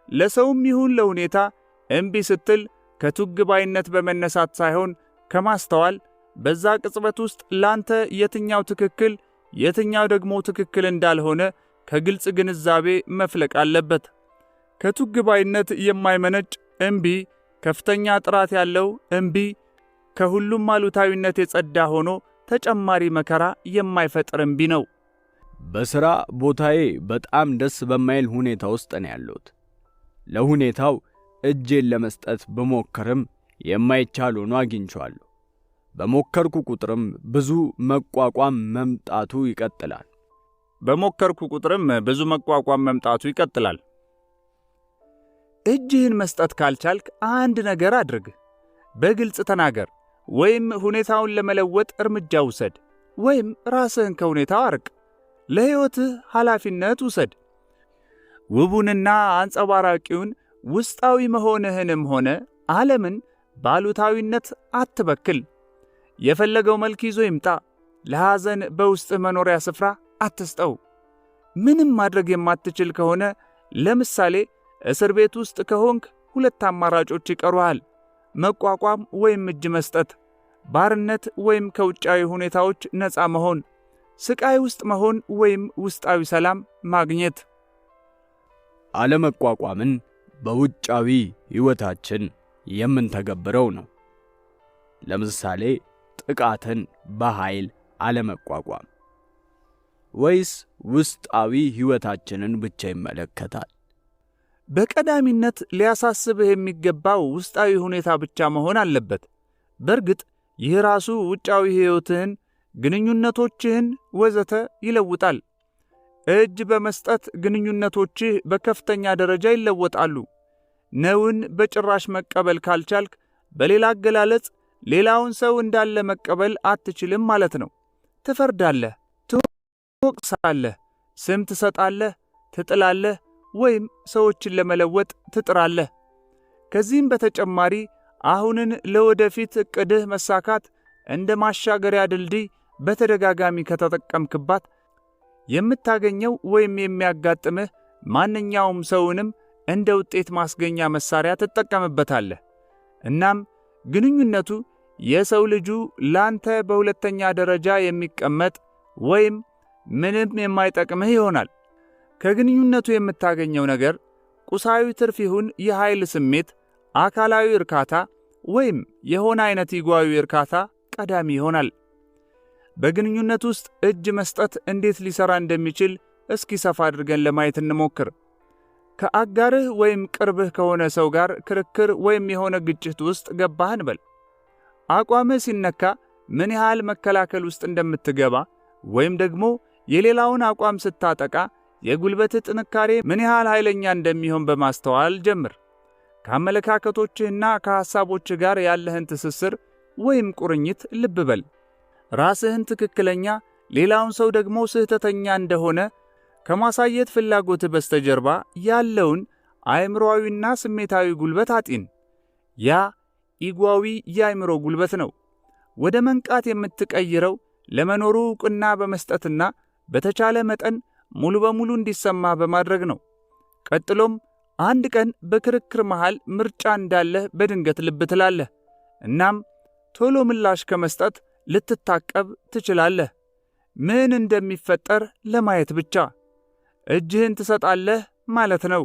ለሰውም ይሁን ለሁኔታ እምቢ ስትል ከቱግ ባይነት በመነሳት ሳይሆን ከማስተዋል በዛ ቅጽበት ውስጥ ላንተ የትኛው ትክክል የትኛው ደግሞ ትክክል እንዳልሆነ ከግልጽ ግንዛቤ መፍለቅ አለበት። ከቱግ ባይነት የማይመነጭ እምቢ ከፍተኛ ጥራት ያለው እምቢ ከሁሉም አሉታዊነት የጸዳ ሆኖ ተጨማሪ መከራ የማይፈጥር እምቢ ነው። በሥራ ቦታዬ በጣም ደስ በማይል ሁኔታ ውስጥ ነው ያለሁት። ለሁኔታው እጄን ለመስጠት ብሞክርም የማይቻል ሆኖ አግኝቼዋለሁ። በሞከርኩ ቁጥርም ብዙ መቋቋም መምጣቱ ይቀጥላል። እጅህን መስጠት ካልቻልክ አንድ ነገር አድርግ። በግልጽ ተናገር፣ ወይም ሁኔታውን ለመለወጥ እርምጃ ውሰድ፣ ወይም ራስህን ከሁኔታው አርቅ። ለሕይወትህ ኃላፊነት ውሰድ። ውቡንና አንጸባራቂውን ውስጣዊ መሆንህንም ሆነ ዓለምን ባሉታዊነት አትበክል። የፈለገው መልክ ይዞ ይምጣ፣ ለሐዘን በውስጥህ መኖሪያ ስፍራ አትስጠው። ምንም ማድረግ የማትችል ከሆነ ለምሳሌ እስር ቤት ውስጥ ከሆንክ ሁለት አማራጮች ይቀሩሃል። መቋቋም ወይም እጅ መስጠት፣ ባርነት ወይም ከውጫዊ ሁኔታዎች ነፃ መሆን፣ ስቃይ ውስጥ መሆን ወይም ውስጣዊ ሰላም ማግኘት። አለመቋቋምን በውጫዊ ሕይወታችን የምንተገብረው ነው። ለምሳሌ ጥቃትን በኃይል አለመቋቋም፣ ወይስ ውስጣዊ ሕይወታችንን ብቻ ይመለከታል? በቀዳሚነት ሊያሳስብህ የሚገባው ውስጣዊ ሁኔታ ብቻ መሆን አለበት። በእርግጥ ይህ ራሱ ውጫዊ ሕይወትህን፣ ግንኙነቶችህን ወዘተ ይለውጣል። እጅ በመስጠት ግንኙነቶችህ በከፍተኛ ደረጃ ይለወጣሉ። ነውን በጭራሽ መቀበል ካልቻልክ፣ በሌላ አገላለጽ ሌላውን ሰው እንዳለ መቀበል አትችልም ማለት ነው። ትፈርዳለህ፣ ትወቅሳለህ፣ ስም ትሰጣለህ፣ ትጥላለህ ወይም ሰዎችን ለመለወጥ ትጥራለህ። ከዚህም በተጨማሪ አሁንን ለወደፊት ዕቅድህ መሳካት እንደ ማሻገሪያ ድልድይ በተደጋጋሚ ከተጠቀምክባት የምታገኘው ወይም የሚያጋጥምህ ማንኛውም ሰውንም እንደ ውጤት ማስገኛ መሳሪያ ትጠቀምበታለህ። እናም ግንኙነቱ የሰው ልጁ ላንተ በሁለተኛ ደረጃ የሚቀመጥ ወይም ምንም የማይጠቅምህ ይሆናል። ከግንኙነቱ የምታገኘው ነገር ቁሳዊ ትርፍ ይሁን የኃይል ስሜት፣ አካላዊ እርካታ ወይም የሆነ አይነት ኢጓዊ እርካታ ቀዳሚ ይሆናል። በግንኙነት ውስጥ እጅ መስጠት እንዴት ሊሰራ እንደሚችል እስኪ ሰፋ አድርገን ለማየት እንሞክር። ከአጋርህ ወይም ቅርብህ ከሆነ ሰው ጋር ክርክር ወይም የሆነ ግጭት ውስጥ ገባህ እንበል። አቋምህ ሲነካ ምን ያህል መከላከል ውስጥ እንደምትገባ ወይም ደግሞ የሌላውን አቋም ስታጠቃ የጉልበትህ ጥንካሬ ምን ያህል ኃይለኛ እንደሚሆን በማስተዋል ጀምር። ከአመለካከቶችህና ከሐሳቦችህ ጋር ያለህን ትስስር ወይም ቁርኝት ልብ በል። ራስህን ትክክለኛ፣ ሌላውን ሰው ደግሞ ስህተተኛ እንደሆነ ከማሳየት ፍላጎትህ በስተጀርባ ያለውን አእምሮአዊና ስሜታዊ ጉልበት አጢን። ያ ኢጓዊ የአእምሮ ጉልበት ነው። ወደ መንቃት የምትቀይረው ለመኖሩ ዕውቅና በመስጠትና በተቻለ መጠን ሙሉ በሙሉ እንዲሰማህ በማድረግ ነው። ቀጥሎም አንድ ቀን በክርክር መሃል ምርጫ እንዳለህ በድንገት ልብ ትላለህ። እናም ቶሎ ምላሽ ከመስጠት ልትታቀብ ትችላለህ። ምን እንደሚፈጠር ለማየት ብቻ እጅህን ትሰጣለህ ማለት ነው።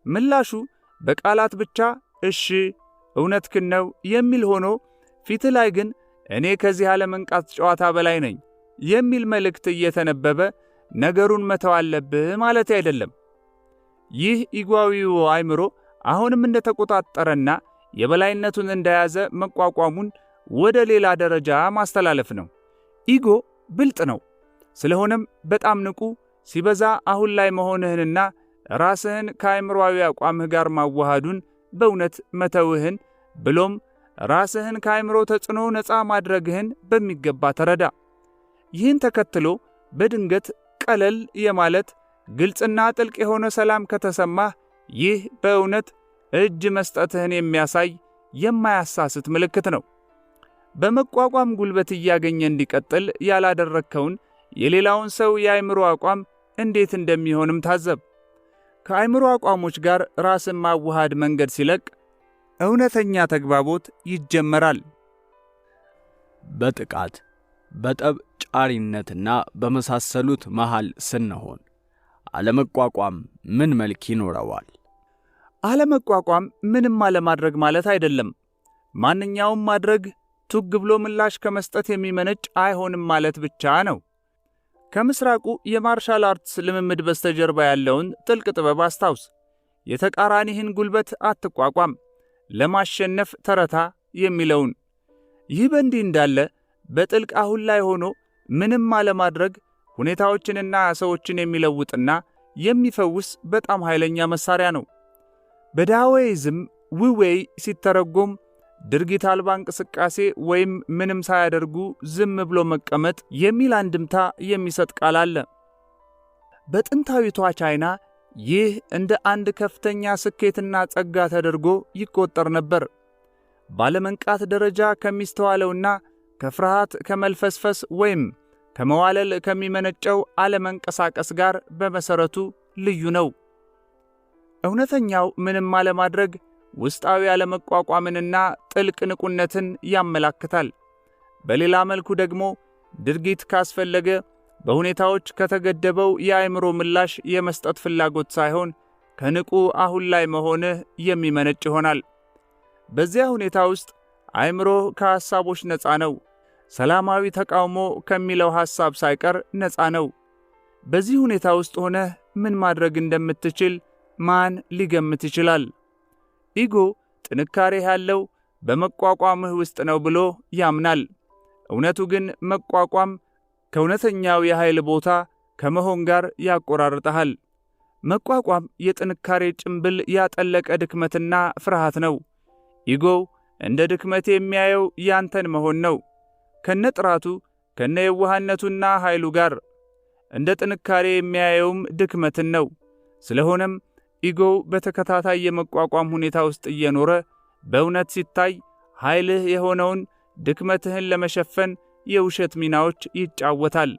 ምላሹ በቃላት ብቻ እሺ እውነትህን ነው የሚል ሆኖ ፊትህ ላይ ግን እኔ ከዚህ አለመንቃት ጨዋታ በላይ ነኝ የሚል መልእክት እየተነበበ ነገሩን መተው አለብህ ማለት አይደለም። ይህ ኢጓዊው አእምሮ አሁንም እንደተቆጣጠረና የበላይነቱን እንደያዘ መቋቋሙን ወደ ሌላ ደረጃ ማስተላለፍ ነው። ኢጎ ብልጥ ነው። ስለሆነም በጣም ንቁ፣ ሲበዛ አሁን ላይ መሆንህንና ራስህን ከአእምሮአዊ አቋምህ ጋር ማዋሃዱን በእውነት መተውህን ብሎም ራስህን ከአእምሮ ተጽዕኖ ነፃ ማድረግህን በሚገባ ተረዳ። ይህን ተከትሎ በድንገት ቀለል የማለት ግልጽና ጥልቅ የሆነ ሰላም ከተሰማህ ይህ በእውነት እጅ መስጠትህን የሚያሳይ የማያሳስት ምልክት ነው። በመቋቋም ጉልበት እያገኘ እንዲቀጥል ያላደረግከውን የሌላውን ሰው የአእምሮ አቋም እንዴት እንደሚሆንም ታዘብ። ከአእምሮ አቋሞች ጋር ራስን ማዋሃድ መንገድ ሲለቅ እውነተኛ ተግባቦት ይጀመራል። በጥቃት በጠብ ጫሪነትና በመሳሰሉት መሃል ስንሆን አለመቋቋም ምን መልክ ይኖረዋል? አለመቋቋም ምንም አለማድረግ ማለት አይደለም። ማንኛውም ማድረግ ቱግ ብሎ ምላሽ ከመስጠት የሚመነጭ አይሆንም ማለት ብቻ ነው። ከምስራቁ የማርሻል አርትስ ልምምድ በስተጀርባ ያለውን ጥልቅ ጥበብ አስታውስ። የተቃራኒህን ጉልበት አትቋቋም፣ ለማሸነፍ ተረታ የሚለውን። ይህ በእንዲህ እንዳለ በጥልቅ አሁን ላይ ሆኖ ምንም አለማድረግ ሁኔታዎችንና ሰዎችን የሚለውጥና የሚፈውስ በጣም ኃይለኛ መሳሪያ ነው። በዳኦይዝም ውዌይ ሲተረጎም ድርጊት አልባ እንቅስቃሴ ወይም ምንም ሳያደርጉ ዝም ብሎ መቀመጥ የሚል አንድምታ የሚሰጥ ቃል አለ። በጥንታዊቷ ቻይና ይህ እንደ አንድ ከፍተኛ ስኬትና ጸጋ ተደርጎ ይቆጠር ነበር። ባለመንቃት ደረጃ ከሚስተዋለውና ከፍርሃት ከመልፈስፈስ ወይም ከመዋለል ከሚመነጨው አለመንቀሳቀስ ጋር በመሰረቱ ልዩ ነው። እውነተኛው ምንም አለማድረግ ውስጣዊ አለመቋቋምንና ጥልቅ ንቁነትን ያመላክታል። በሌላ መልኩ ደግሞ ድርጊት ካስፈለገ በሁኔታዎች ከተገደበው የአእምሮ ምላሽ የመስጠት ፍላጎት ሳይሆን ከንቁ አሁን ላይ መሆንህ የሚመነጭ ይሆናል። በዚያ ሁኔታ ውስጥ አእምሮህ ከሐሳቦች ነፃ ነው። ሰላማዊ ተቃውሞ ከሚለው ሐሳብ ሳይቀር ነፃ ነው። በዚህ ሁኔታ ውስጥ ሆነህ ምን ማድረግ እንደምትችል ማን ሊገምት ይችላል? ኢጎ ጥንካሬ ያለው በመቋቋምህ ውስጥ ነው ብሎ ያምናል። እውነቱ ግን መቋቋም ከእውነተኛው የኃይል ቦታ ከመሆን ጋር ያቆራርጠሃል። መቋቋም የጥንካሬ ጭንብል ያጠለቀ ድክመትና ፍርሃት ነው። ኢጎው እንደ ድክመት የሚያየው ያንተን መሆን ነው፣ ከነጥራቱ ከነየዋህነቱና ኃይሉ ጋር። እንደ ጥንካሬ የሚያየውም ድክመትን ነው። ስለሆነም ኢጎው በተከታታይ የመቋቋም ሁኔታ ውስጥ እየኖረ በእውነት ሲታይ ኃይልህ የሆነውን ድክመትህን ለመሸፈን የውሸት ሚናዎች ይጫወታል።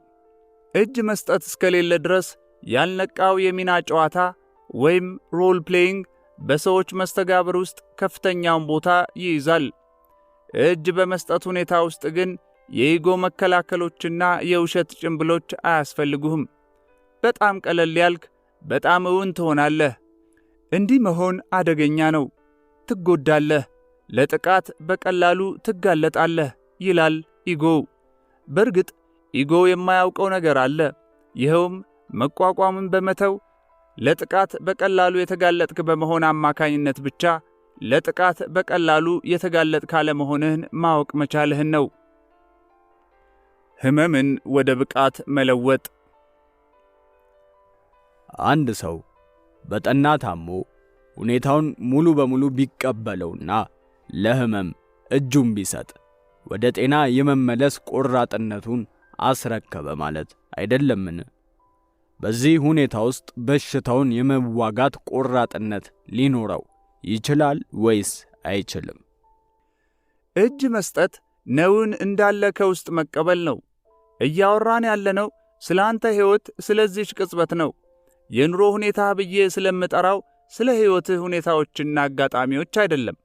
እጅ መስጠት እስከሌለ ድረስ ያልነቃው የሚና ጨዋታ ወይም ሮል ፕሌይንግ በሰዎች መስተጋብር ውስጥ ከፍተኛውን ቦታ ይይዛል። እጅ በመስጠት ሁኔታ ውስጥ ግን የኢጎ መከላከሎችና የውሸት ጭንብሎች አያስፈልጉህም። በጣም ቀለል ያልክ፣ በጣም እውን ትሆናለህ። እንዲህ መሆን አደገኛ ነው። ትጎዳለህ፣ ለጥቃት በቀላሉ ትጋለጣለህ ይላል ኢጎ። በእርግጥ ኢጎ የማያውቀው ነገር አለ። ይኸውም መቋቋምን በመተው ለጥቃት በቀላሉ የተጋለጥክ በመሆን አማካኝነት ብቻ ለጥቃት በቀላሉ የተጋለጥክ አለመሆንህን ማወቅ መቻልህን ነው። ሕመምን ወደ ብቃት መለወጥ። አንድ ሰው በጠና ታሞ ሁኔታውን ሙሉ በሙሉ ቢቀበለውና ለሕመም እጁን ቢሰጥ ወደ ጤና የመመለስ ቆራጥነቱን አስረከበ ማለት አይደለምን? በዚህ ሁኔታ ውስጥ በሽታውን የመዋጋት ቆራጥነት ሊኖረው ይችላል ወይስ አይችልም? እጅ መስጠት ነውን እንዳለ ከውስጥ መቀበል ነው። እያወራን ያለነው ስለ አንተ ሕይወት ስለዚህች ቅጽበት ነው። የኑሮ ሁኔታ ብዬ ስለምጠራው ስለ ሕይወትህ ሁኔታዎችና አጋጣሚዎች አይደለም።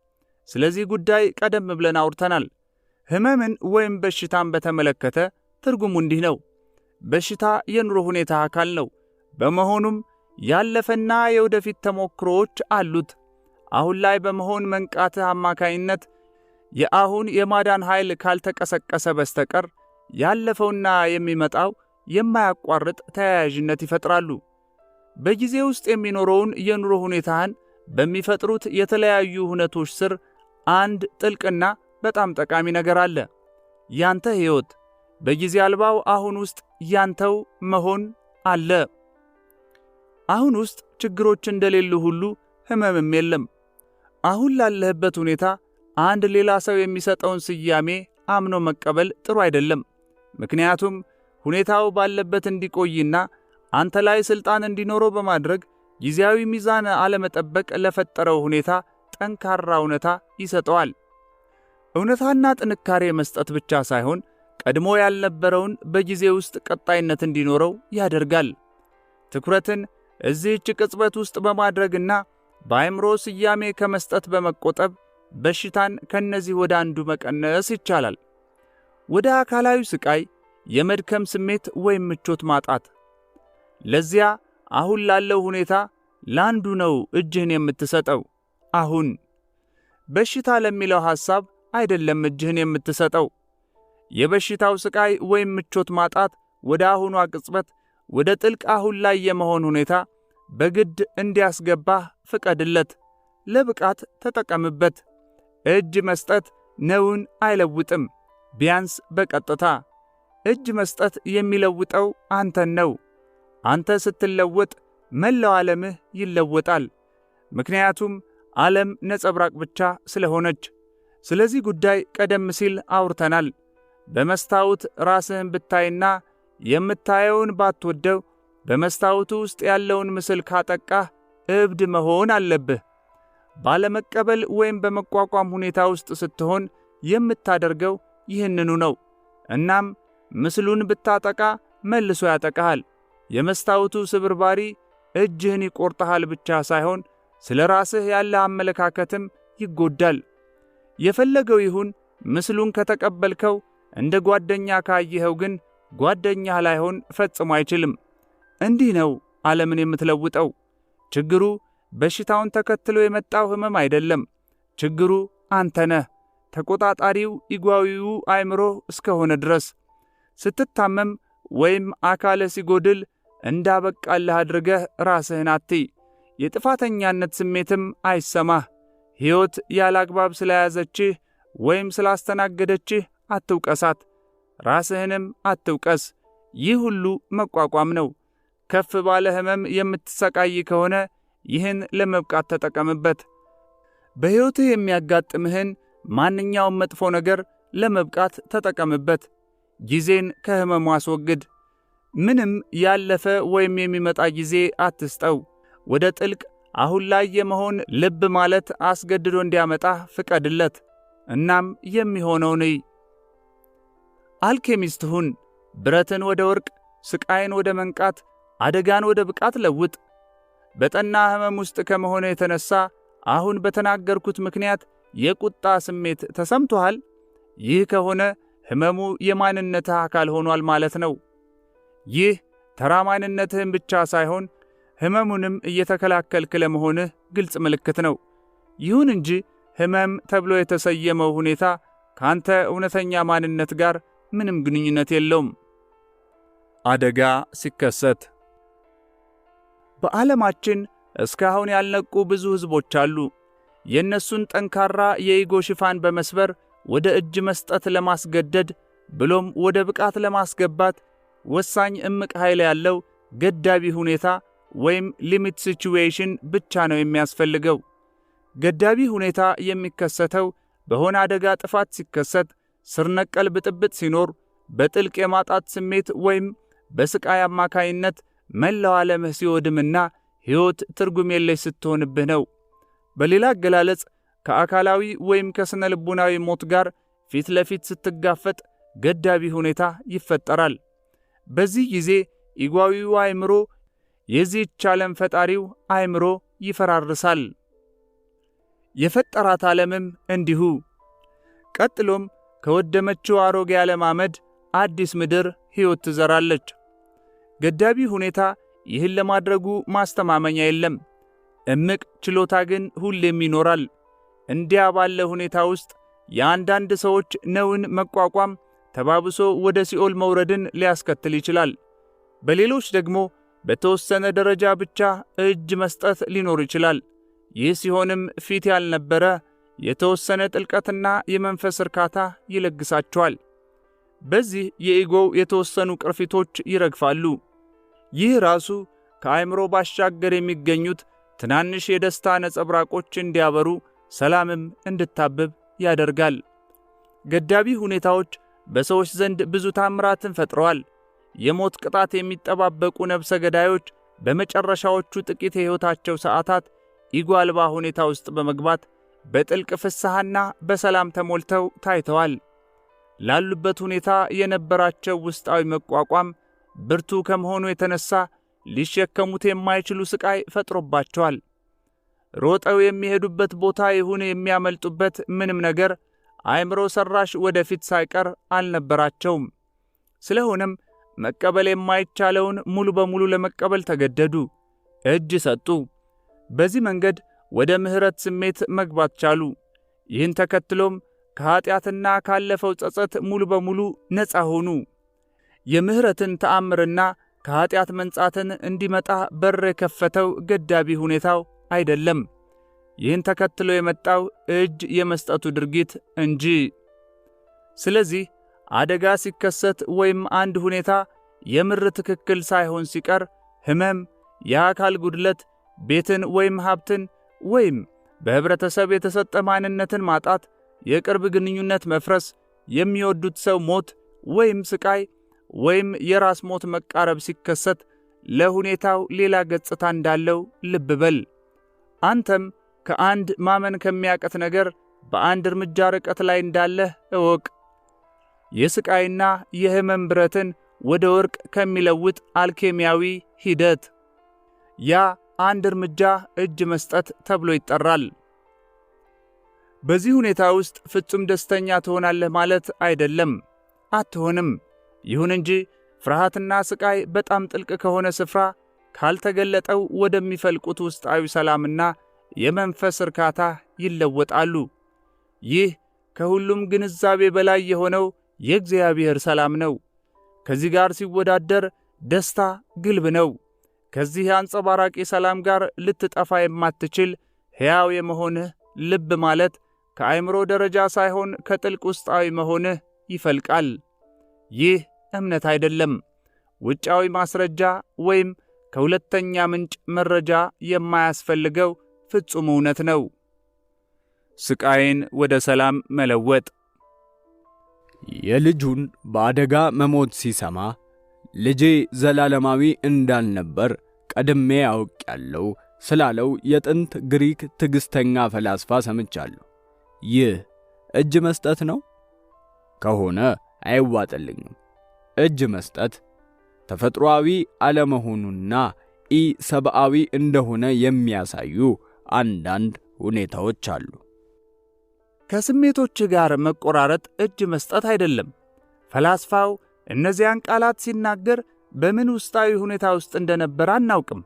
ስለዚህ ጉዳይ ቀደም ብለን አውርተናል። ሕመምን ወይም በሽታን በተመለከተ ትርጉሙ እንዲህ ነው። በሽታ የኑሮ ሁኔታ አካል ነው። በመሆኑም ያለፈና የወደፊት ተሞክሮዎች አሉት። አሁን ላይ በመሆን መንቃትህ አማካይነት የአሁን የማዳን ኃይል ካልተቀሰቀሰ በስተቀር ያለፈውና የሚመጣው የማያቋርጥ ተያያዥነት ይፈጥራሉ። በጊዜ ውስጥ የሚኖረውን የኑሮ ሁኔታህን በሚፈጥሩት የተለያዩ ሁነቶች ስር አንድ ጥልቅና በጣም ጠቃሚ ነገር አለ። ያንተ ሕይወት በጊዜ አልባው አሁን ውስጥ ያንተው መሆን አለ። አሁን ውስጥ ችግሮች እንደሌሉ ሁሉ ሕመምም የለም። አሁን ላለህበት ሁኔታ አንድ ሌላ ሰው የሚሰጠውን ስያሜ አምኖ መቀበል ጥሩ አይደለም። ምክንያቱም ሁኔታው ባለበት እንዲቆይና አንተ ላይ ሥልጣን እንዲኖረው በማድረግ ጊዜያዊ ሚዛን አለመጠበቅ ለፈጠረው ሁኔታ ጠንካራ እውነታ ይሰጠዋል። እውነታና ጥንካሬ መስጠት ብቻ ሳይሆን ቀድሞ ያልነበረውን በጊዜ ውስጥ ቀጣይነት እንዲኖረው ያደርጋል። ትኩረትን እዚህች ቅጽበት ውስጥ በማድረግና በአእምሮ ስያሜ ከመስጠት በመቆጠብ በሽታን ከነዚህ ወደ አንዱ መቀነስ ይቻላል። ወደ አካላዊ ስቃይ፣ የመድከም ስሜት ወይም ምቾት ማጣት። ለዚያ አሁን ላለው ሁኔታ ለአንዱ ነው እጅህን የምትሰጠው። አሁን በሽታ ለሚለው ሐሳብ አይደለም እጅህን የምትሰጠው። የበሽታው ስቃይ ወይም ምቾት ማጣት ወደ አሁኗ ቅጽበት፣ ወደ ጥልቅ አሁን ላይ የመሆን ሁኔታ በግድ እንዲያስገባህ ፍቀድለት። ለብቃት ተጠቀምበት። እጅ መስጠት ነውን አይለውጥም፣ ቢያንስ በቀጥታ። እጅ መስጠት የሚለውጠው አንተን ነው። አንተ ስትለወጥ መላው ዓለምህ ይለወጣል። ምክንያቱም ዓለም ነጸብራቅ ብቻ ስለሆነች። ስለዚህ ጉዳይ ቀደም ሲል አውርተናል። በመስታወት ራስህን ብታይና የምታየውን ባትወደው በመስታወቱ ውስጥ ያለውን ምስል ካጠቃህ እብድ መሆን አለብህ። ባለመቀበል ወይም በመቋቋም ሁኔታ ውስጥ ስትሆን የምታደርገው ይህንኑ ነው። እናም ምስሉን ብታጠቃ መልሶ ያጠቃሃል። የመስታወቱ ስብርባሪ እጅህን ይቆርጠሃል ብቻ ሳይሆን ስለ ራስህ ያለ አመለካከትም ይጎዳል። የፈለገው ይሁን፣ ምስሉን ከተቀበልከው እንደ ጓደኛ ካየኸው ግን ጓደኛህ ላይሆን ፈጽሞ አይችልም። እንዲህ ነው ዓለምን የምትለውጠው። ችግሩ በሽታውን ተከትሎ የመጣው ሕመም አይደለም። ችግሩ አንተ ነህ፣ ተቆጣጣሪው ኢጓዊው አእምሮ እስከሆነ ድረስ። ስትታመም ወይም አካለ ሲጎድል እንዳበቃልህ አድርገህ ራስህን አትይ። የጥፋተኛነት ስሜትም አይሰማህ። ሕይወት ያላግባብ ስለያዘችህ ወይም ስላስተናገደችህ አትውቀሳት፣ ራስህንም አትውቀስ። ይህ ሁሉ መቋቋም ነው። ከፍ ባለ ሕመም የምትሰቃይ ከሆነ ይህን ለመብቃት ተጠቀምበት። በሕይወትህ የሚያጋጥምህን ማንኛውም መጥፎ ነገር ለመብቃት ተጠቀምበት። ጊዜን ከሕመሙ አስወግድ። ምንም ያለፈ ወይም የሚመጣ ጊዜ አትስጠው። ወደ ጥልቅ አሁን ላይ የመሆን ልብ ማለት አስገድዶ እንዲያመጣህ ፍቀድለት። እናም የሚሆነውን እይ። አልኬሚስት ሁን። ብረትን ወደ ወርቅ፣ ስቃይን ወደ መንቃት፣ አደጋን ወደ ብቃት ለውጥ። በጠና ሕመም ውስጥ ከመሆነ የተነሳ አሁን በተናገርኩት ምክንያት የቁጣ ስሜት ተሰምቶሃል? ይህ ከሆነ ሕመሙ የማንነትህ አካል ሆኗል ማለት ነው። ይህ ተራ ማንነትህን ብቻ ሳይሆን ሕመሙንም እየተከላከልክ ለመሆንህ ግልጽ ምልክት ነው። ይሁን እንጂ ሕመም ተብሎ የተሰየመው ሁኔታ ካንተ እውነተኛ ማንነት ጋር ምንም ግንኙነት የለውም። አደጋ ሲከሰት በዓለማችን እስካሁን ያልነቁ ብዙ ሕዝቦች አሉ። የእነሱን ጠንካራ የኢጎ ሽፋን በመስበር ወደ እጅ መስጠት ለማስገደድ ብሎም ወደ ብቃት ለማስገባት ወሳኝ እምቅ ኃይል ያለው ገዳቢ ሁኔታ ወይም ሊሚት ሲቹዌሽን ብቻ ነው የሚያስፈልገው። ገዳቢ ሁኔታ የሚከሰተው በሆነ አደጋ ጥፋት ሲከሰት፣ ስር ነቀል ብጥብጥ ሲኖር፣ በጥልቅ የማጣት ስሜት ወይም በስቃይ አማካይነት መላው ዓለምህ ሲወድምና ሕይወት ትርጉም የለሽ ስትሆንብህ ነው። በሌላ አገላለጽ ከአካላዊ ወይም ከስነ ልቡናዊ ሞት ጋር ፊት ለፊት ስትጋፈጥ ገዳቢ ሁኔታ ይፈጠራል። በዚህ ጊዜ ኢጓዊው አእምሮ የዚህች ዓለም ፈጣሪው አእምሮ ይፈራርሳል። የፈጠራት ዓለምም እንዲሁ። ቀጥሎም ከወደመችው አሮጌ ዓለም አመድ አዲስ ምድር ሕይወት ትዘራለች። ገዳቢ ሁኔታ ይህን ለማድረጉ ማስተማመኛ የለም። እምቅ ችሎታ ግን ሁሌም ይኖራል። እንዲያ ባለ ሁኔታ ውስጥ የአንዳንድ ሰዎች ነውን መቋቋም ተባብሶ ወደ ሲኦል መውረድን ሊያስከትል ይችላል። በሌሎች ደግሞ በተወሰነ ደረጃ ብቻ እጅ መስጠት ሊኖር ይችላል። ይህ ሲሆንም ፊት ያልነበረ የተወሰነ ጥልቀትና የመንፈስ እርካታ ይለግሳቸዋል። በዚህ የኢጎው የተወሰኑ ቅርፊቶች ይረግፋሉ። ይህ ራሱ ከአእምሮ ባሻገር የሚገኙት ትናንሽ የደስታ ነጸብራቆች እንዲያበሩ፣ ሰላምም እንድታብብ ያደርጋል። ገዳቢ ሁኔታዎች በሰዎች ዘንድ ብዙ ታምራትን ፈጥረዋል። የሞት ቅጣት የሚጠባበቁ ነፍሰ ገዳዮች በመጨረሻዎቹ ጥቂት የሕይወታቸው ሰዓታት ኢጎ አልባ ሁኔታ ውስጥ በመግባት በጥልቅ ፍስሐና በሰላም ተሞልተው ታይተዋል። ላሉበት ሁኔታ የነበራቸው ውስጣዊ መቋቋም ብርቱ ከመሆኑ የተነሳ ሊሸከሙት የማይችሉ ስቃይ ፈጥሮባቸዋል። ሮጠው የሚሄዱበት ቦታ ይሁን የሚያመልጡበት ምንም ነገር አእምሮ ሰራሽ ወደፊት ሳይቀር አልነበራቸውም። ስለሆነም መቀበል የማይቻለውን ሙሉ በሙሉ ለመቀበል ተገደዱ፣ እጅ ሰጡ። በዚህ መንገድ ወደ ምሕረት ስሜት መግባት ቻሉ። ይህን ተከትሎም ከኀጢአትና ካለፈው ጸጸት ሙሉ በሙሉ ነፃ ሆኑ። የምሕረትን ተአምርና ከኀጢአት መንጻትን እንዲመጣ በር የከፈተው ገዳቢ ሁኔታው አይደለም፣ ይህን ተከትሎ የመጣው እጅ የመስጠቱ ድርጊት እንጂ። ስለዚህ አደጋ ሲከሰት ወይም አንድ ሁኔታ የምር ትክክል ሳይሆን ሲቀር ሕመም፣ የአካል ጉድለት፣ ቤትን ወይም ሀብትን ወይም በህብረተሰብ የተሰጠ ማንነትን ማጣት፣ የቅርብ ግንኙነት መፍረስ፣ የሚወዱት ሰው ሞት ወይም ስቃይ ወይም የራስ ሞት መቃረብ ሲከሰት ለሁኔታው ሌላ ገጽታ እንዳለው ልብ በል። አንተም ከአንድ ማመን ከሚያቀት ነገር በአንድ እርምጃ ርቀት ላይ እንዳለህ እወቅ። የስቃይና የህመም ብረትን ወደ ወርቅ ከሚለውጥ አልኬሚያዊ ሂደት ያ አንድ እርምጃ እጅ መስጠት ተብሎ ይጠራል። በዚህ ሁኔታ ውስጥ ፍጹም ደስተኛ ትሆናለህ ማለት አይደለም፣ አትሆንም። ይሁን እንጂ ፍርሃትና ስቃይ በጣም ጥልቅ ከሆነ ስፍራ ካልተገለጠው ወደሚፈልቁት ውስጣዊ ሰላምና የመንፈስ እርካታ ይለወጣሉ። ይህ ከሁሉም ግንዛቤ በላይ የሆነው የእግዚአብሔር ሰላም ነው። ከዚህ ጋር ሲወዳደር ደስታ ግልብ ነው። ከዚህ አንጸባራቂ ሰላም ጋር ልትጠፋ የማትችል ሕያው የመሆንህ ልብ ማለት ከአእምሮ ደረጃ ሳይሆን ከጥልቅ ውስጣዊ መሆንህ ይፈልቃል። ይህ እምነት አይደለም፣ ውጫዊ ማስረጃ ወይም ከሁለተኛ ምንጭ መረጃ የማያስፈልገው ፍጹም እውነት ነው። ስቃይን ወደ ሰላም መለወጥ። የልጁን በአደጋ መሞት ሲሰማ ልጄ ዘላለማዊ እንዳልነበር ቀድሜ አውቄያለሁ ስላለው የጥንት ግሪክ ትዕግሥተኛ ፈላስፋ ሰምቻለሁ። ይህ እጅ መስጠት ነው ከሆነ አይዋጥልኝም። እጅ መስጠት ተፈጥሮአዊ አለመሆኑና ኢሰብአዊ እንደሆነ የሚያሳዩ አንዳንድ ሁኔታዎች አሉ። ከስሜቶች ጋር መቆራረጥ እጅ መስጠት አይደለም። ፈላስፋው እነዚያን ቃላት ሲናገር በምን ውስጣዊ ሁኔታ ውስጥ እንደነበረ አናውቅም።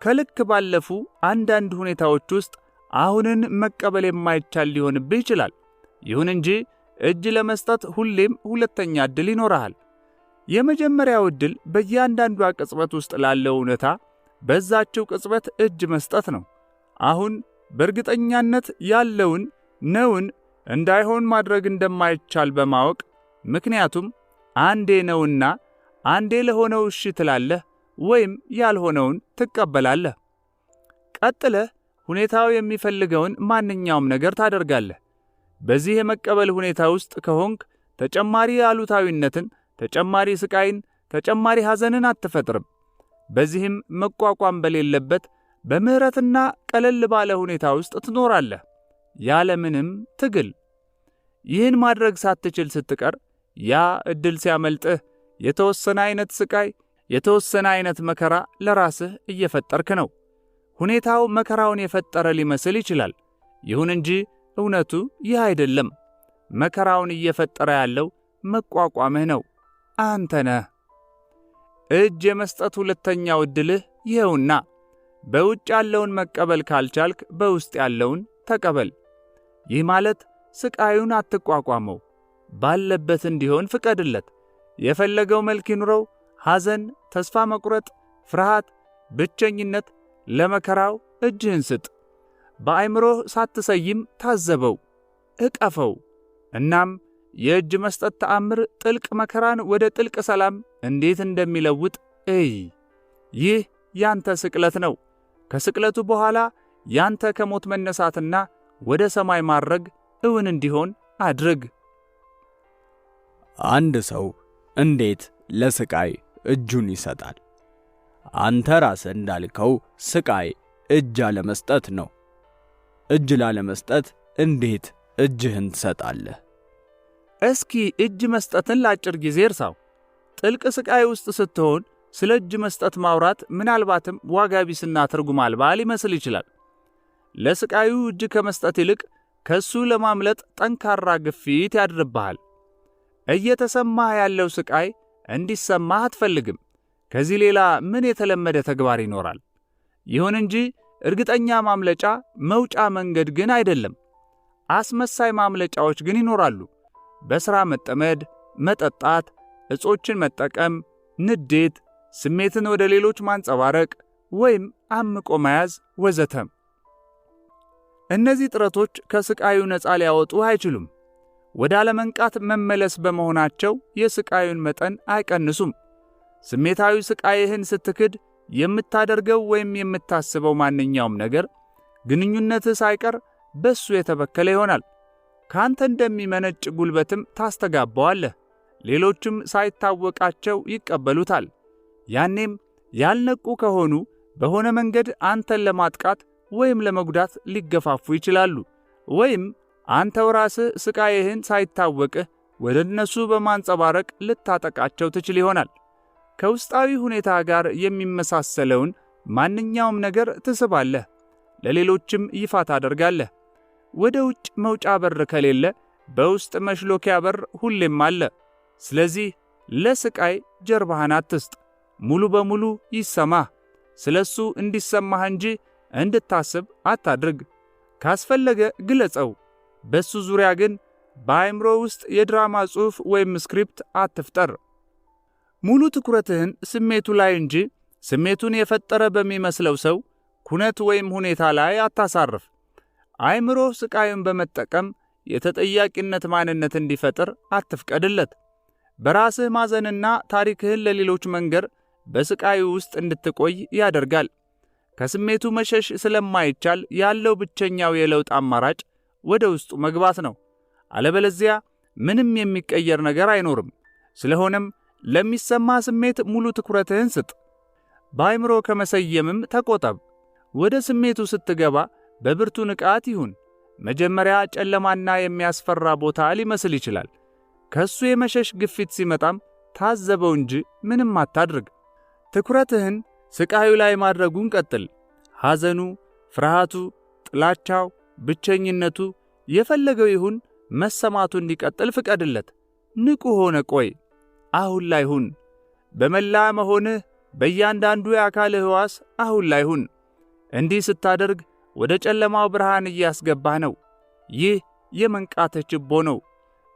ከልክ ባለፉ አንዳንድ ሁኔታዎች ውስጥ አሁንን መቀበል የማይቻል ሊሆንብህ ይችላል። ይሁን እንጂ እጅ ለመስጠት ሁሌም ሁለተኛ ዕድል ይኖርሃል። የመጀመሪያው ዕድል በእያንዳንዷ ቅጽበት ውስጥ ላለው እውነታ በዛችው ቅጽበት እጅ መስጠት ነው። አሁን በእርግጠኛነት ያለውን ነውን እንዳይሆን ማድረግ እንደማይቻል በማወቅ ምክንያቱም አንዴ ነውና አንዴ ለሆነው እሺ ትላለህ ወይም ያልሆነውን ትቀበላለህ። ቀጥለህ ሁኔታው የሚፈልገውን ማንኛውም ነገር ታደርጋለህ። በዚህ የመቀበል ሁኔታ ውስጥ ከሆንክ ተጨማሪ አሉታዊነትን፣ ተጨማሪ ስቃይን፣ ተጨማሪ ሐዘንን አትፈጥርም። በዚህም መቋቋም በሌለበት በምህረትና ቀለል ባለ ሁኔታ ውስጥ ትኖራለህ ያለምንም ትግል። ይህን ማድረግ ሳትችል ስትቀር ያ ዕድል ሲያመልጥህ የተወሰነ አይነት ስቃይ፣ የተወሰነ አይነት መከራ ለራስህ እየፈጠርክ ነው። ሁኔታው መከራውን የፈጠረ ሊመስል ይችላል። ይሁን እንጂ እውነቱ ይህ አይደለም። መከራውን እየፈጠረ ያለው መቋቋምህ ነው፣ አንተ ነህ። እጅ የመስጠት ሁለተኛው ዕድልህ ይኸውና። በውጭ ያለውን መቀበል ካልቻልክ በውስጥ ያለውን ተቀበል። ይህ ማለት ስቃዩን አትቋቋመው፣ ባለበት እንዲሆን ፍቀድለት። የፈለገው መልክ ይኑረው። ሐዘን፣ ተስፋ መቁረጥ፣ ፍርሃት፣ ብቸኝነት፣ ለመከራው እጅህን ስጥ። በአእምሮህ ሳትሰይም ታዘበው፣ እቀፈው። እናም የእጅ መስጠት ተአምር ጥልቅ መከራን ወደ ጥልቅ ሰላም እንዴት እንደሚለውጥ እይ። ይህ ያንተ ስቅለት ነው። ከስቅለቱ በኋላ ያንተ ከሞት መነሳትና ወደ ሰማይ ማድረግ እውን እንዲሆን አድርግ። አንድ ሰው እንዴት ለስቃይ እጁን ይሰጣል? አንተ ራስህ እንዳልከው ስቃይ እጅ አለመስጠት ነው። እጅ ላለመስጠት እንዴት እጅህን ትሰጣለህ? እስኪ እጅ መስጠትን ለአጭር ጊዜ እርሳው። ጥልቅ ስቃይ ውስጥ ስትሆን ስለ እጅ መስጠት ማውራት ምናልባትም ዋጋ ቢስና ትርጉም አልባ ሊመስል ይችላል። ለስቃዩ እጅ ከመስጠት ይልቅ ከሱ ለማምለጥ ጠንካራ ግፊት ያድርብሃል። እየተሰማህ ያለው ስቃይ እንዲሰማህ አትፈልግም። ከዚህ ሌላ ምን የተለመደ ተግባር ይኖራል? ይሁን እንጂ እርግጠኛ ማምለጫ መውጫ መንገድ ግን አይደለም። አስመሳይ ማምለጫዎች ግን ይኖራሉ። በሥራ መጠመድ፣ መጠጣት፣ እጾችን መጠቀም፣ ንዴት፣ ስሜትን ወደ ሌሎች ማንጸባረቅ ወይም አምቆ መያዝ ወዘተ። እነዚህ ጥረቶች ከስቃዩ ነፃ ሊያወጡ አይችሉም። ወደ አለመንቃት መመለስ በመሆናቸው የስቃዩን መጠን አይቀንሱም። ስሜታዊ ስቃይህን ስትክድ የምታደርገው ወይም የምታስበው ማንኛውም ነገር ግንኙነትህ ሳይቀር በሱ የተበከለ ይሆናል። ካንተ እንደሚመነጭ ጉልበትም ታስተጋባዋለህ። ሌሎችም ሳይታወቃቸው ይቀበሉታል። ያኔም ያልነቁ ከሆኑ በሆነ መንገድ አንተን ለማጥቃት ወይም ለመጉዳት ሊገፋፉ ይችላሉ። ወይም አንተው ራስህ ስቃይህን ሳይታወቅህ ወደ እነሱ በማንጸባረቅ ልታጠቃቸው ትችል ይሆናል። ከውስጣዊ ሁኔታ ጋር የሚመሳሰለውን ማንኛውም ነገር ትስባለህ፣ ለሌሎችም ይፋ ታደርጋለህ። ወደ ውጭ መውጫ በር ከሌለ በውስጥ መሽሎኪያ በር ሁሌም አለ። ስለዚህ ለስቃይ ጀርባህን አትስጥ። ሙሉ በሙሉ ይሰማህ። ስለሱ እንዲሰማህ እንጂ እንድታስብ አታድርግ። ካስፈለገ ግለጸው። በሱ ዙሪያ ግን በአእምሮ ውስጥ የድራማ ጽሑፍ ወይም ስክሪፕት አትፍጠር። ሙሉ ትኩረትህን ስሜቱ ላይ እንጂ ስሜቱን የፈጠረ በሚመስለው ሰው፣ ኩነት ወይም ሁኔታ ላይ አታሳርፍ። አእምሮ ስቃዩን በመጠቀም የተጠያቂነት ማንነት እንዲፈጥር አትፍቀድለት። በራስህ ማዘንና ታሪክህን ለሌሎች መንገር በስቃዩ ውስጥ እንድትቆይ ያደርጋል። ከስሜቱ መሸሽ ስለማይቻል ያለው ብቸኛው የለውጥ አማራጭ ወደ ውስጡ መግባት ነው። አለበለዚያ ምንም የሚቀየር ነገር አይኖርም። ስለሆነም ለሚሰማ ስሜት ሙሉ ትኩረትህን ስጥ። በአእምሮ ከመሰየምም ተቆጠብ። ወደ ስሜቱ ስትገባ በብርቱ ንቃት ይሁን። መጀመሪያ ጨለማና የሚያስፈራ ቦታ ሊመስል ይችላል። ከሱ የመሸሽ ግፊት ሲመጣም ታዘበው እንጂ ምንም አታድርግ። ትኩረትህን ስቃዩ ላይ ማድረጉን ቀጥል። ሐዘኑ፣ ፍርሃቱ፣ ጥላቻው፣ ብቸኝነቱ የፈለገው ይሁን መሰማቱ እንዲቀጥል ፍቀድለት። ንቁ ሆነ ቆይ። አሁን ላይ ሁን። በመላ መሆንህ በእያንዳንዱ የአካልህ ሕዋስ አሁን ላይ ሁን። እንዲህ ስታደርግ ወደ ጨለማው ብርሃን እያስገባህ ነው። ይህ የመንቃትህ ችቦ ነው።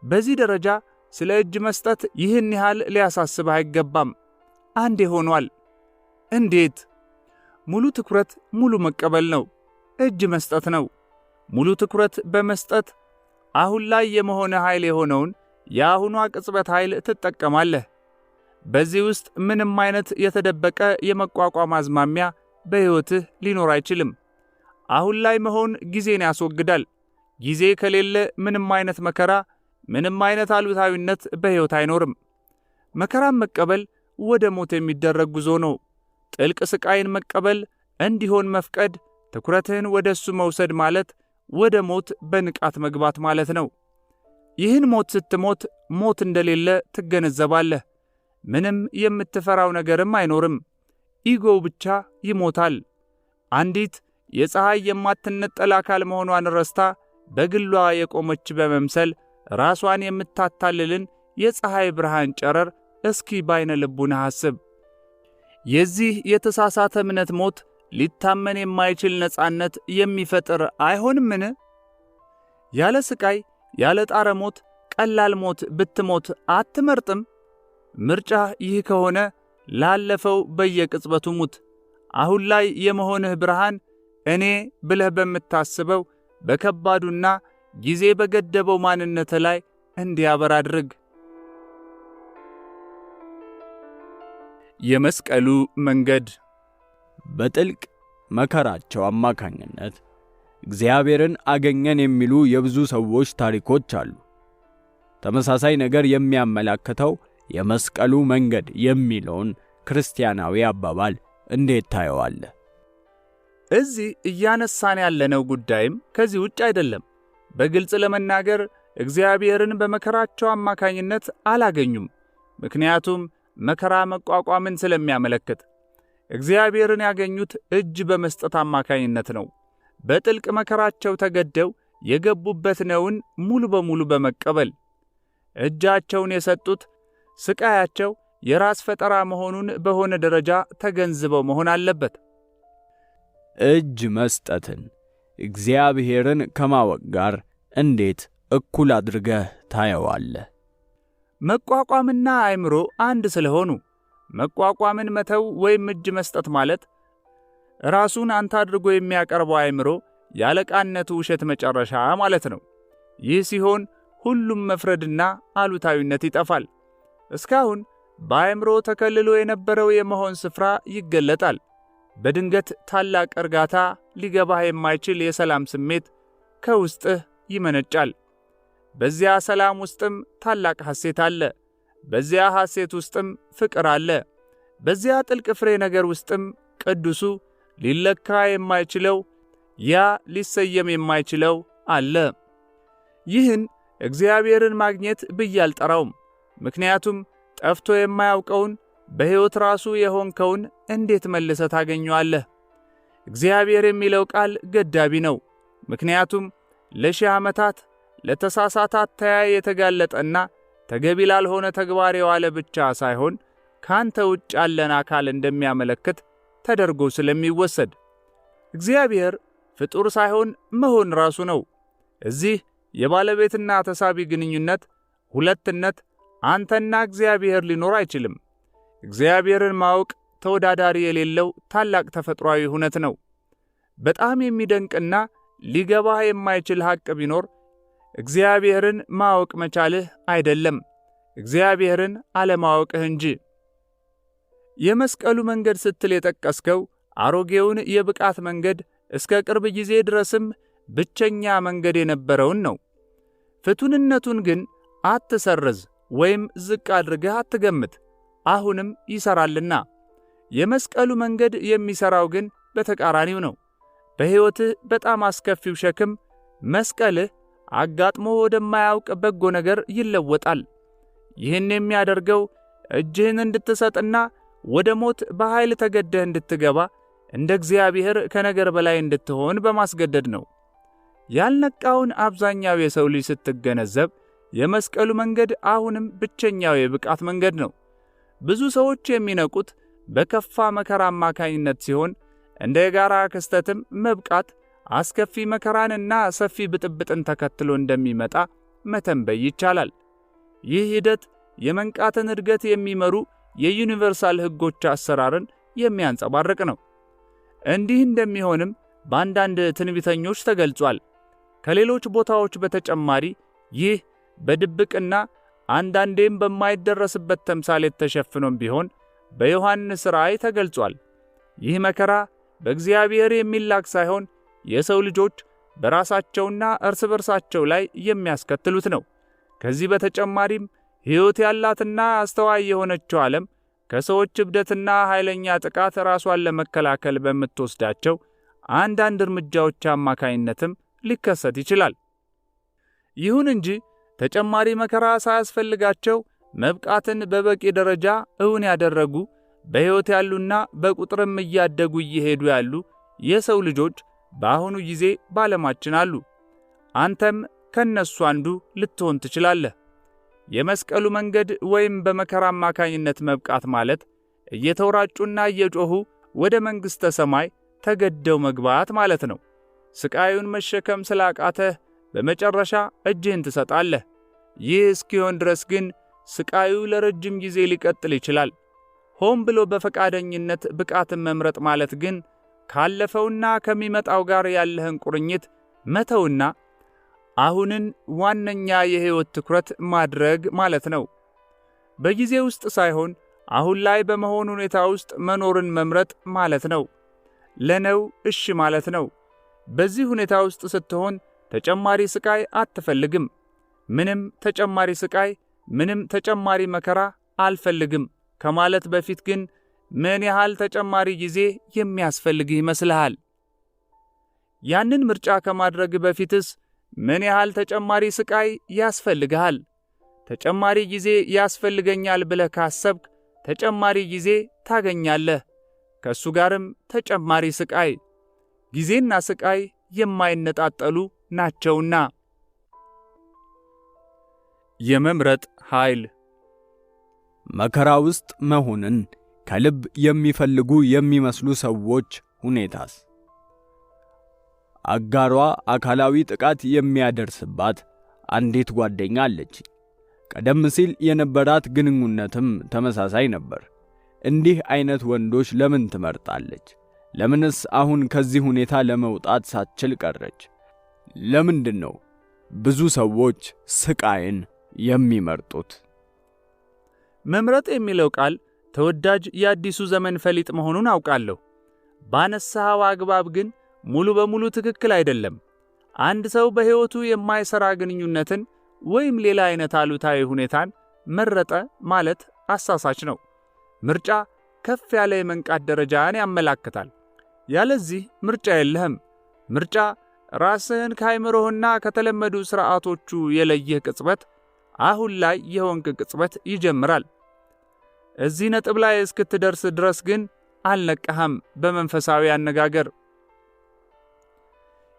በዚህ ደረጃ ስለ እጅ መስጠት ይህን ያህል ሊያሳስብህ አይገባም። አንዴ ሆኗል። እንዴት? ሙሉ ትኩረት ሙሉ መቀበል ነው። እጅ መስጠት ነው። ሙሉ ትኩረት በመስጠት አሁን ላይ የመሆነ ኃይል የሆነውን የአሁኗ ቅጽበት ኃይል ትጠቀማለህ። በዚህ ውስጥ ምንም አይነት የተደበቀ የመቋቋም አዝማሚያ በሕይወትህ ሊኖር አይችልም። አሁን ላይ መሆን ጊዜን ያስወግዳል። ጊዜ ከሌለ ምንም አይነት መከራ፣ ምንም አይነት አሉታዊነት በሕይወት አይኖርም። መከራን መቀበል ወደ ሞት የሚደረግ ጉዞ ነው። ጥልቅ ስቃይን መቀበል እንዲሆን መፍቀድ፣ ትኩረትህን ወደ እሱ መውሰድ ማለት ወደ ሞት በንቃት መግባት ማለት ነው። ይህን ሞት ስትሞት ሞት እንደሌለ ትገነዘባለህ። ምንም የምትፈራው ነገርም አይኖርም። ኢጎው ብቻ ይሞታል። አንዲት የፀሐይ የማትነጠል አካል መሆኗን ረስታ በግሏ የቆመች በመምሰል ራሷን የምታታልልን የፀሐይ ብርሃን ጨረር እስኪ ባይነ ልቡና አስብ። የዚህ የተሳሳተ እምነት ሞት ሊታመን የማይችል ነጻነት የሚፈጥር አይሆንምን? ያለ ስቃይ ያለ ጣረ ሞት ቀላል ሞት ብትሞት አትመርጥም? ምርጫህ ይህ ከሆነ ላለፈው በየቅጽበቱ ሙት። አሁን ላይ የመሆንህ ብርሃን እኔ ብለህ በምታስበው በከባዱና ጊዜ በገደበው ማንነት ላይ እንዲያበር አድርግ። የመስቀሉ መንገድ። በጥልቅ መከራቸው አማካኝነት እግዚአብሔርን አገኘን የሚሉ የብዙ ሰዎች ታሪኮች አሉ። ተመሳሳይ ነገር የሚያመላክተው የመስቀሉ መንገድ የሚለውን ክርስቲያናዊ አባባል እንዴት ታየዋለህ? እዚህ እያነሳን ያለነው ጉዳይም ከዚህ ውጭ አይደለም። በግልጽ ለመናገር እግዚአብሔርን በመከራቸው አማካኝነት አላገኙም። ምክንያቱም መከራ መቋቋምን ስለሚያመለክት እግዚአብሔርን ያገኙት እጅ በመስጠት አማካኝነት ነው። በጥልቅ መከራቸው ተገደው የገቡበት ነውን ሙሉ በሙሉ በመቀበል እጃቸውን የሰጡት ስቃያቸው የራስ ፈጠራ መሆኑን በሆነ ደረጃ ተገንዝበው መሆን አለበት። እጅ መስጠትን እግዚአብሔርን ከማወቅ ጋር እንዴት እኩል አድርገህ ታየዋለህ? መቋቋምና አእምሮ አንድ ስለሆኑ መቋቋምን መተው ወይም እጅ መስጠት ማለት ራሱን አንተ አድርጎ የሚያቀርበው አእምሮ ያለቃነቱ ውሸት መጨረሻ ማለት ነው። ይህ ሲሆን ሁሉም መፍረድና አሉታዊነት ይጠፋል። እስካሁን በአእምሮ ተከልሎ የነበረው የመሆን ስፍራ ይገለጣል። በድንገት ታላቅ እርጋታ፣ ሊገባህ የማይችል የሰላም ስሜት ከውስጥህ ይመነጫል። በዚያ ሰላም ውስጥም ታላቅ ሐሴት አለ። በዚያ ሐሴት ውስጥም ፍቅር አለ። በዚያ ጥልቅ ፍሬ ነገር ውስጥም ቅዱሱ ሊለካ የማይችለው ያ ሊሰየም የማይችለው አለ። ይህን እግዚአብሔርን ማግኘት ብዬ አልጠራውም። ምክንያቱም ጠፍቶ የማያውቀውን በሕይወት ራሱ የሆንከውን እንዴት መልሰህ ታገኘዋለህ? እግዚአብሔር የሚለው ቃል ገዳቢ ነው። ምክንያቱም ለሺህ ዓመታት ለተሳሳተ አተያይ የተጋለጠና ተገቢ ላልሆነ ተግባር የዋለ ብቻ ሳይሆን ካንተ ውጭ ያለን አካል እንደሚያመለክት ተደርጎ ስለሚወሰድ እግዚአብሔር ፍጡር ሳይሆን መሆን ራሱ ነው። እዚህ የባለቤትና ተሳቢ ግንኙነት፣ ሁለትነት፣ አንተና እግዚአብሔር ሊኖር አይችልም። እግዚአብሔርን ማወቅ ተወዳዳሪ የሌለው ታላቅ ተፈጥሯዊ ሁነት ነው። በጣም የሚደንቅና ሊገባህ የማይችል ሐቅ ቢኖር እግዚአብሔርን ማወቅ መቻልህ አይደለም፣ እግዚአብሔርን አለማወቅህ እንጂ። የመስቀሉ መንገድ ስትል የጠቀስከው አሮጌውን የብቃት መንገድ እስከ ቅርብ ጊዜ ድረስም ብቸኛ መንገድ የነበረውን ነው። ፍቱንነቱን ግን አትሰርዝ ወይም ዝቅ አድርገህ አትገምት። አሁንም ይሰራልና። የመስቀሉ መንገድ የሚሰራው ግን በተቃራኒው ነው። በሕይወትህ በጣም አስከፊው ሸክም መስቀልህ አጋጥሞ ወደማያውቅ በጎ ነገር ይለወጣል። ይህን የሚያደርገው እጅህን እንድትሰጥና ወደ ሞት በኃይል ተገደህ እንድትገባ እንደ እግዚአብሔር ከነገር በላይ እንድትሆን በማስገደድ ነው። ያልነቃውን አብዛኛው የሰው ልጅ ስትገነዘብ የመስቀሉ መንገድ አሁንም ብቸኛው የብቃት መንገድ ነው። ብዙ ሰዎች የሚነቁት በከፋ መከራ አማካኝነት ሲሆን እንደ የጋራ ክስተትም መብቃት አስከፊ መከራንና ሰፊ ብጥብጥን ተከትሎ እንደሚመጣ መተንበይ ይቻላል። ይህ ሂደት የመንቃትን እድገት የሚመሩ የዩኒቨርሳል ሕጎች አሰራርን የሚያንጸባርቅ ነው። እንዲህ እንደሚሆንም በአንዳንድ ትንቢተኞች ተገልጿል። ከሌሎች ቦታዎች በተጨማሪ ይህ በድብቅና አንዳንዴም በማይደረስበት ተምሳሌት ተሸፍኖም ቢሆን በዮሐንስ ራእይ ተገልጿል። ይህ መከራ በእግዚአብሔር የሚላክ ሳይሆን የሰው ልጆች በራሳቸውና እርስ በርሳቸው ላይ የሚያስከትሉት ነው። ከዚህ በተጨማሪም ሕይወት ያላትና አስተዋይ የሆነችው ዓለም ከሰዎች እብደትና ኃይለኛ ጥቃት ራሷን ለመከላከል በምትወስዳቸው አንዳንድ እርምጃዎች አማካይነትም ሊከሰት ይችላል። ይሁን እንጂ ተጨማሪ መከራ ሳያስፈልጋቸው መብቃትን በበቂ ደረጃ እውን ያደረጉ በሕይወት ያሉና በቁጥርም እያደጉ እየሄዱ ያሉ የሰው ልጆች በአሁኑ ጊዜ በዓለማችን አሉ። አንተም ከነሱ አንዱ ልትሆን ትችላለህ። የመስቀሉ መንገድ ወይም በመከራ አማካኝነት መብቃት ማለት እየተወራጩና እየጮኹ ወደ መንግሥተ ሰማይ ተገደው መግባት ማለት ነው። ስቃዩን መሸከም ስላቃተህ በመጨረሻ እጅህን ትሰጣለህ። ይህ እስኪሆን ድረስ ግን ስቃዩ ለረጅም ጊዜ ሊቀጥል ይችላል። ሆን ብሎ በፈቃደኝነት ብቃትን መምረጥ ማለት ግን ካለፈውና ከሚመጣው ጋር ያለህን ቁርኝት መተውና አሁንን ዋነኛ የሕይወት ትኩረት ማድረግ ማለት ነው። በጊዜ ውስጥ ሳይሆን አሁን ላይ በመሆን ሁኔታ ውስጥ መኖርን መምረጥ ማለት ነው። ለነው እሺ ማለት ነው። በዚህ ሁኔታ ውስጥ ስትሆን ተጨማሪ ስቃይ አትፈልግም። ምንም ተጨማሪ ስቃይ፣ ምንም ተጨማሪ መከራ አልፈልግም ከማለት በፊት ግን ምን ያህል ተጨማሪ ጊዜ የሚያስፈልግህ ይመስልሃል? ያንን ምርጫ ከማድረግ በፊትስ ምን ያህል ተጨማሪ ስቃይ ያስፈልግሃል? ተጨማሪ ጊዜ ያስፈልገኛል ብለህ ካሰብክ ተጨማሪ ጊዜ ታገኛለህ፣ ከእሱ ጋርም ተጨማሪ ስቃይ። ጊዜና ስቃይ የማይነጣጠሉ ናቸውና። የመምረጥ ኃይል። መከራ ውስጥ መሆንን ከልብ የሚፈልጉ የሚመስሉ ሰዎች ሁኔታስ? አጋሯ አካላዊ ጥቃት የሚያደርስባት አንዲት ጓደኛ አለች። ቀደም ሲል የነበራት ግንኙነትም ተመሳሳይ ነበር። እንዲህ አይነት ወንዶች ለምን ትመርጣለች? ለምንስ አሁን ከዚህ ሁኔታ ለመውጣት ሳትችል ቀረች? ለምንድን ነው ብዙ ሰዎች ስቃይን የሚመርጡት? መምረጥ የሚለው ቃል ተወዳጅ የአዲሱ ዘመን ፈሊጥ መሆኑን አውቃለሁ። ባነሳኸው አግባብ ግን ሙሉ በሙሉ ትክክል አይደለም። አንድ ሰው በሕይወቱ የማይሰራ ግንኙነትን ወይም ሌላ አይነት አሉታዊ ሁኔታን መረጠ ማለት አሳሳች ነው። ምርጫ ከፍ ያለ የመንቃት ደረጃን ያመላክታል። ያለዚህ ምርጫ የለህም። ምርጫ ራስህን ከአእምሮህና ከተለመዱ ሥርዓቶቹ የለየህ ቅጽበት፣ አሁን ላይ የሆንክ ቅጽበት ይጀምራል። እዚህ ነጥብ ላይ እስክትደርስ ድረስ ግን አልነቃህም። በመንፈሳዊ አነጋገር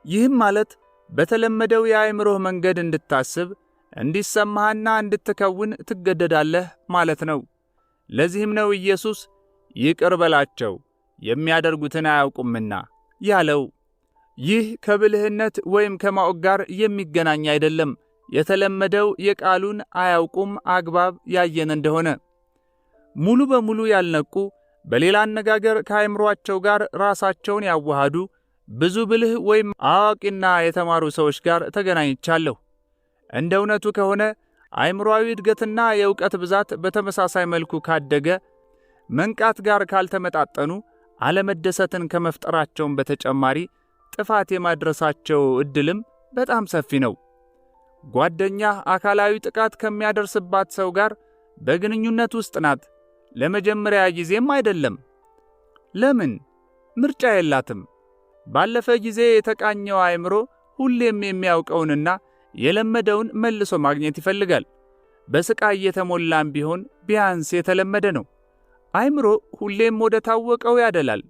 ይህም ማለት በተለመደው የአእምሮህ መንገድ እንድታስብ፣ እንዲሰማህና እንድትከውን ትገደዳለህ ማለት ነው። ለዚህም ነው ኢየሱስ ይቅር በላቸው የሚያደርጉትን አያውቁምና ያለው። ይህ ከብልህነት ወይም ከማወቅ ጋር የሚገናኝ አይደለም። የተለመደው የቃሉን አያውቁም አግባብ ያየን እንደሆነ ሙሉ በሙሉ ያልነቁ፣ በሌላ አነጋገር ከአእምሮአቸው ጋር ራሳቸውን ያዋሃዱ ብዙ ብልህ ወይም አዋቂና የተማሩ ሰዎች ጋር ተገናኝቻለሁ። እንደ እውነቱ ከሆነ አእምሮአዊ እድገትና የእውቀት ብዛት በተመሳሳይ መልኩ ካደገ መንቃት ጋር ካልተመጣጠኑ አለመደሰትን ከመፍጠራቸውም በተጨማሪ ጥፋት የማድረሳቸው ዕድልም በጣም ሰፊ ነው። ጓደኛህ አካላዊ ጥቃት ከሚያደርስባት ሰው ጋር በግንኙነት ውስጥ ናት። ለመጀመሪያ ጊዜም አይደለም። ለምን? ምርጫ የላትም። ባለፈ ጊዜ የተቃኘው አእምሮ ሁሌም የሚያውቀውንና የለመደውን መልሶ ማግኘት ይፈልጋል። በስቃይ የተሞላም ቢሆን ቢያንስ የተለመደ ነው። አእምሮ ሁሌም ወደ ታወቀው ያደላል።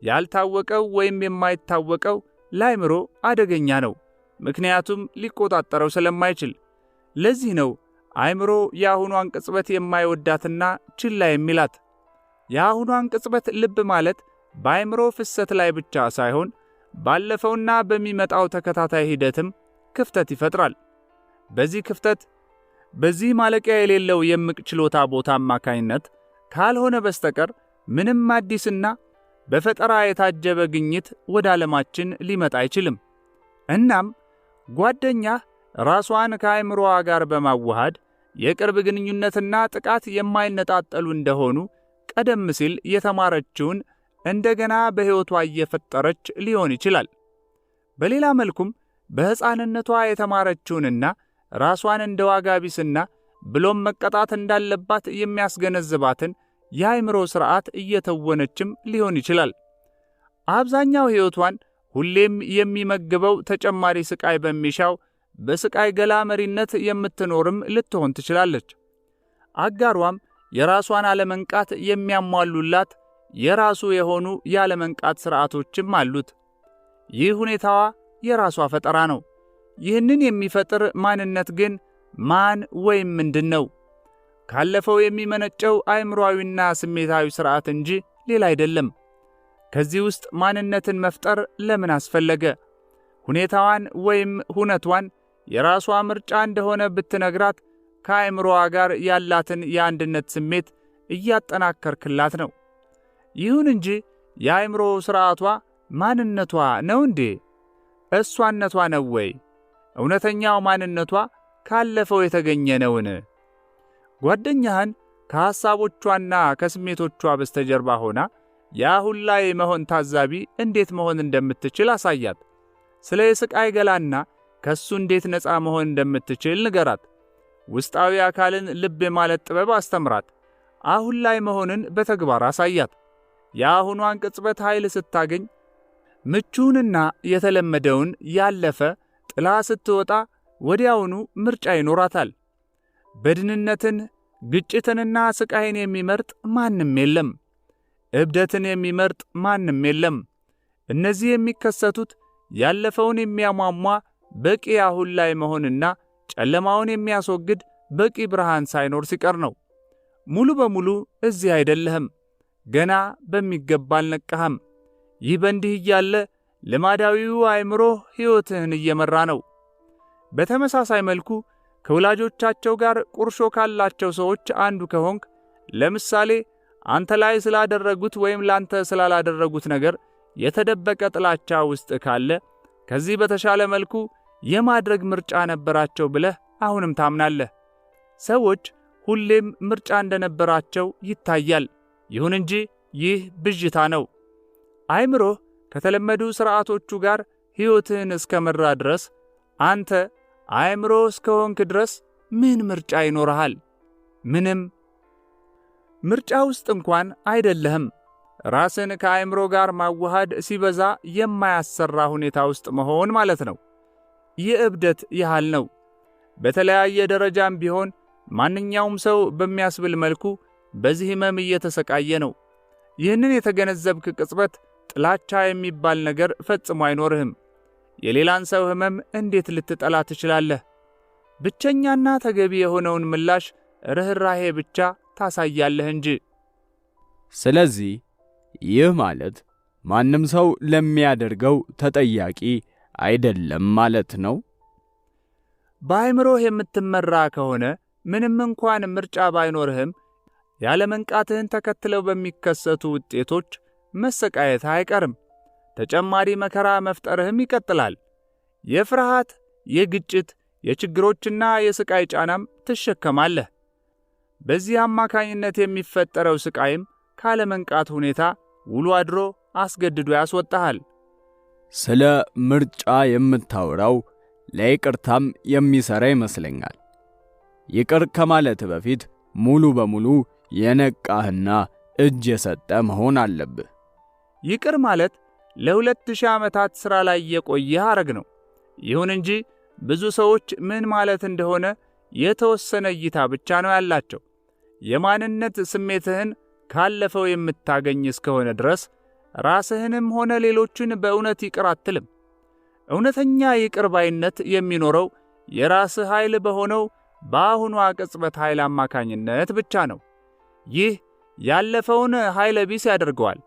ያልታወቀው ወይም የማይታወቀው ለአእምሮ አደገኛ ነው፣ ምክንያቱም ሊቆጣጠረው ስለማይችል። ለዚህ ነው አእምሮ የአሁኗን ቅጽበት የማይወዳትና ችላ የሚላት። የአሁኗን ቅጽበት ልብ ማለት በአእምሮ ፍሰት ላይ ብቻ ሳይሆን ባለፈውና በሚመጣው ተከታታይ ሂደትም ክፍተት ይፈጥራል። በዚህ ክፍተት በዚህ ማለቂያ የሌለው የምቅ ችሎታ ቦታ አማካኝነት ካልሆነ በስተቀር ምንም አዲስና በፈጠራ የታጀበ ግኝት ወደ ዓለማችን ሊመጣ አይችልም። እናም ጓደኛህ ራሷን ከአእምሮዋ ጋር በማዋሃድ የቅርብ ግንኙነትና ጥቃት የማይነጣጠሉ እንደሆኑ ቀደም ሲል የተማረችውን እንደገና በሕይወቷ እየፈጠረች ሊሆን ይችላል። በሌላ መልኩም በሕፃንነቷ የተማረችውንና ራሷን እንደ ዋጋ ቢስና ብሎም መቀጣት እንዳለባት የሚያስገነዝባትን የአእምሮ ሥርዓት እየተወነችም ሊሆን ይችላል። አብዛኛው ሕይወቷን ሁሌም የሚመግበው ተጨማሪ ስቃይ በሚሻው በስቃይ ገላ መሪነት የምትኖርም ልትሆን ትችላለች። አጋሯም የራሷን አለመንቃት የሚያሟሉላት የራሱ የሆኑ ያለመንቃት ሥርዓቶችም አሉት። ይህ ሁኔታዋ የራሷ ፈጠራ ነው። ይህንን የሚፈጥር ማንነት ግን ማን ወይም ምንድን ነው? ካለፈው የሚመነጨው አእምሮአዊና ስሜታዊ ሥርዓት እንጂ ሌላ አይደለም። ከዚህ ውስጥ ማንነትን መፍጠር ለምን አስፈለገ? ሁኔታዋን ወይም ሁነቷን የራሷ ምርጫ እንደሆነ ብትነግራት ከአእምሮዋ ጋር ያላትን የአንድነት ስሜት እያጠናከርክላት ነው። ይሁን እንጂ የአእምሮ ሥርዓቷ ማንነቷ ነው እንዴ? እሷነቷ ነው ወይ? እውነተኛው ማንነቷ ካለፈው የተገኘ ነውን? ጓደኛህን ከሐሳቦቿና ከስሜቶቿ በስተጀርባ ሆና የአሁን ላይ መሆን ታዛቢ እንዴት መሆን እንደምትችል አሳያት። ስለ የስቃይ ገላና ከሱ እንዴት ነፃ መሆን እንደምትችል ንገራት። ውስጣዊ አካልን ልብ የማለት ጥበብ አስተምራት። አሁን ላይ መሆንን በተግባር አሳያት። የአሁኗን ቅጽበት ኃይል ስታገኝ ምቹንና የተለመደውን ያለፈ ጥላ ስትወጣ ወዲያውኑ ምርጫ ይኖራታል። በድንነትን ግጭትንና ስቃይን የሚመርጥ ማንም የለም። እብደትን የሚመርጥ ማንም የለም። እነዚህ የሚከሰቱት ያለፈውን የሚያሟሟ በቂ አሁን ላይ መሆንና ጨለማውን የሚያስወግድ በቂ ብርሃን ሳይኖር ሲቀር ነው። ሙሉ በሙሉ እዚህ አይደለህም። ገና በሚገባ አልነቃህም። ይህ በእንዲህ እያለ ልማዳዊው አእምሮህ ሕይወትህን እየመራ ነው። በተመሳሳይ መልኩ ከወላጆቻቸው ጋር ቁርሾ ካላቸው ሰዎች አንዱ ከሆንክ፣ ለምሳሌ አንተ ላይ ስላደረጉት ወይም ላንተ ስላላደረጉት ነገር የተደበቀ ጥላቻ ውስጥ ካለ ከዚህ በተሻለ መልኩ የማድረግ ምርጫ ነበራቸው ብለህ አሁንም ታምናለህ። ሰዎች ሁሌም ምርጫ እንደነበራቸው ይታያል። ይሁን እንጂ ይህ ብዥታ ነው። አእምሮህ ከተለመዱ ሥርዓቶቹ ጋር ሕይወትህን እስከመራ ድረስ አንተ አእምሮ እስከሆንክ ድረስ ምን ምርጫ ይኖርሃል? ምንም። ምርጫ ውስጥ እንኳን አይደለህም። ራስን ከአእምሮ ጋር ማዋሃድ ሲበዛ የማያሰራ ሁኔታ ውስጥ መሆን ማለት ነው። የእብደት ያህል ነው። በተለያየ ደረጃም ቢሆን ማንኛውም ሰው በሚያስብል መልኩ በዚህ ሕመም እየተሰቃየ ነው። ይህንን የተገነዘብክ ቅጽበት ጥላቻ የሚባል ነገር ፈጽሞ አይኖርህም። የሌላን ሰው ሕመም እንዴት ልትጠላ ትችላለህ? ብቸኛና ተገቢ የሆነውን ምላሽ ርኅራኄ ብቻ ታሳያለህ እንጂ። ስለዚህ ይህ ማለት ማንም ሰው ለሚያደርገው ተጠያቂ አይደለም ማለት ነው። በአእምሮህ የምትመራ ከሆነ ምንም እንኳን ምርጫ ባይኖርህም ያለ መንቃትህን ተከትለው በሚከሰቱ ውጤቶች መሰቃየት አይቀርም። ተጨማሪ መከራ መፍጠርህም ይቀጥላል። የፍርሃት፣ የግጭት፣ የችግሮችና የስቃይ ጫናም ትሸከማለህ። በዚህ አማካኝነት የሚፈጠረው ስቃይም ካለመንቃት ሁኔታ ውሎ አድሮ አስገድዶ ያስወጣሃል። ስለ ምርጫ የምታወራው ለይቅርታም የሚሠራ ይመስለኛል። ይቅር ከማለት በፊት ሙሉ በሙሉ የነቃህና እጅ የሰጠ መሆን አለብህ። ይቅር ማለት ለ2000 ዓመታት ሥራ ላይ የቆየ ሐረግ ነው። ይሁን እንጂ ብዙ ሰዎች ምን ማለት እንደሆነ የተወሰነ እይታ ብቻ ነው ያላቸው። የማንነት ስሜትህን ካለፈው የምታገኝ እስከሆነ ድረስ ራስህንም ሆነ ሌሎችን በእውነት ይቅር አትልም። እውነተኛ ይቅር ባይነት የሚኖረው የራስህ ኃይል በሆነው በአሁኗ ቅጽበት ኃይል አማካኝነት ብቻ ነው። ይህ ያለፈውን ኃይለ ቢስ ያደርገዋል።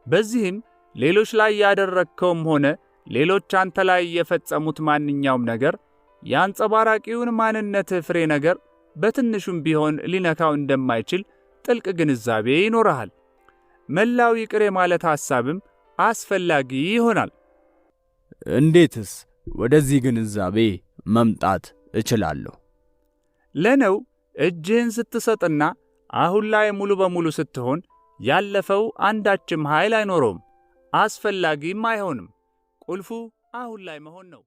በዚህም ሌሎች ላይ ያደረግከውም ሆነ ሌሎች አንተ ላይ የፈጸሙት ማንኛውም ነገር የአንጸባራቂውን ማንነት ፍሬ ነገር በትንሹም ቢሆን ሊነካው እንደማይችል ጥልቅ ግንዛቤ ይኖርሃል። መላው ይቅር የማለት ሐሳብም አስፈላጊ ይሆናል። እንዴትስ ወደዚህ ግንዛቤ መምጣት እችላለሁ? ለነው እጅህን ስትሰጥና አሁን ላይ ሙሉ በሙሉ ስትሆን ያለፈው አንዳችም ኃይል አይኖረውም፣ አስፈላጊም አይሆንም። ቁልፉ አሁን ላይ መሆን ነው።